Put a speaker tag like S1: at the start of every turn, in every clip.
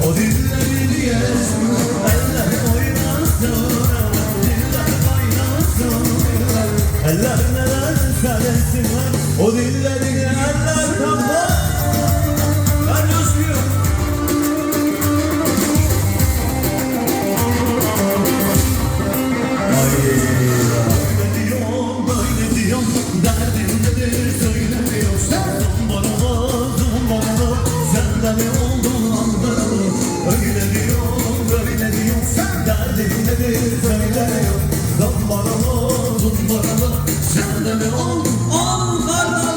S1: O dilleri yesinler, eller oynasın, diller kaynasın, eller neler söylesinler. O dilleri eller kapar, ben coşmuyor. Öyle diyorum, böyle diyorum, derdim nedir söylemiyor. Zambaralı, senden mi oldun anlarım. Öyle diyorum, böyle diyorum, derdim nedir söylemiyor. Zambaralı, senden mi oldun anlarım.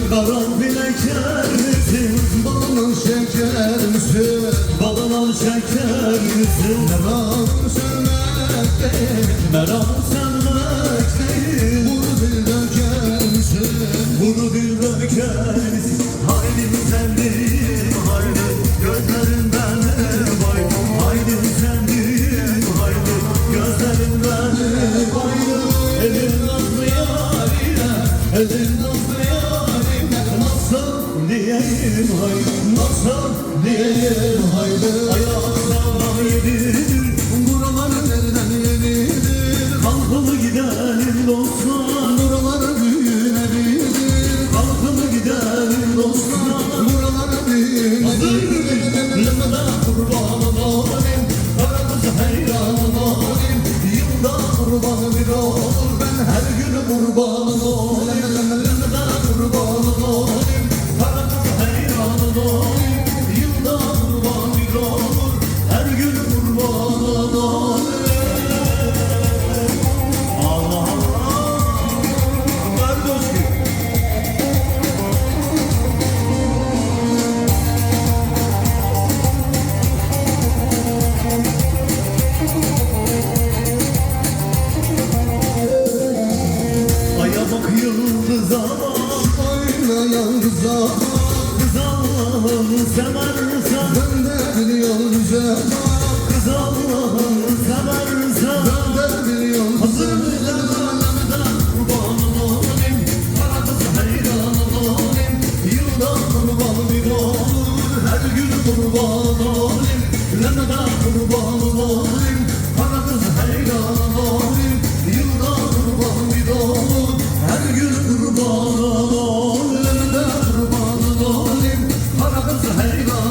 S1: Karanfil eker misin? Balın şeker misin? Balın şeker misin? Meram sevmek değil, meram sevmek değil. Bunu dil döker misin? Bunu dil döker misin? Haydi sevdiğim haydi, gözlerinden bay. Haydi sevdiğim haydi, gözlerinden bay. Elin nazlı yarine, elin nazlı yarine. Nasıl diyeyim haydi, nasıl diyeyim haydi. Ayaklarına yedirir, buraları nereden yedirir? Kalkılı gidelim dostlar, buraları büyünebilir. Kalkılı gidelim dostlar, buraları büyünebilir. Lemede kurbanın olayım, kara kız heyranın olayım. Yılda kurban bir olur, ben her gün kurbanın olayım. Lemede kurbanın olayım, kara kız heyranın olayım. Yılda kurban bir olur, her gün kurbanın olayım. Allah Allah, ver coşku. Aya bak yıldıza bak, oynayan kıza bak. Kız Allah'ını seversen, ben de biliyorum güzel bak. Kız Allah'ını seversen, ben de biliyorum. Hazır lemeden kurbanın olayım, kara kız heyranın olayım. Yılda kurban bir olur, her gün kurban olayım. Lemeden kurbanın olayım, kara kız heyranın olayım. Yılda kurban bir olur, her gün kurban olayım. Lemeden kurbanın olayım, kara kız heyranın.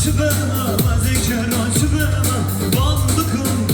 S1: Çıbema, zikra çıbema, bandıkım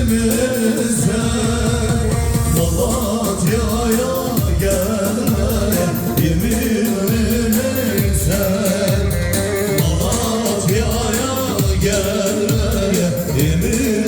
S1: gelirse Malatya'ya gelmeye yeminliyse Malatya'ya gelmeye yeminliyse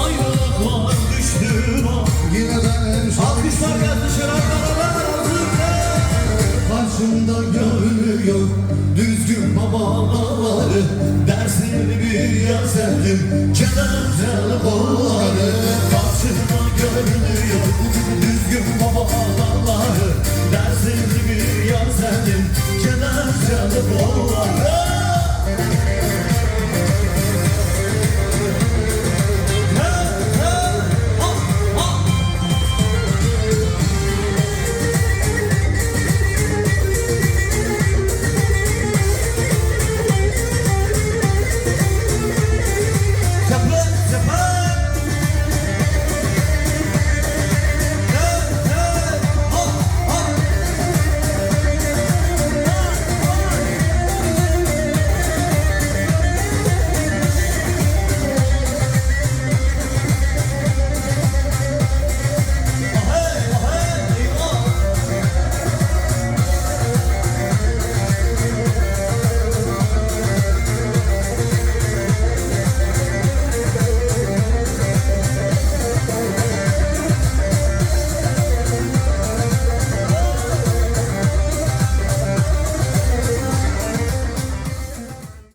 S1: Ayrılıklar düştü bak yine benim alkışlar geldi şaraplar karşımda görünüyor düzgün babaları dersini bir yazardım kenar kolları karşımda görünüyor düzgün babaları dersini bir yazardım kenar kolları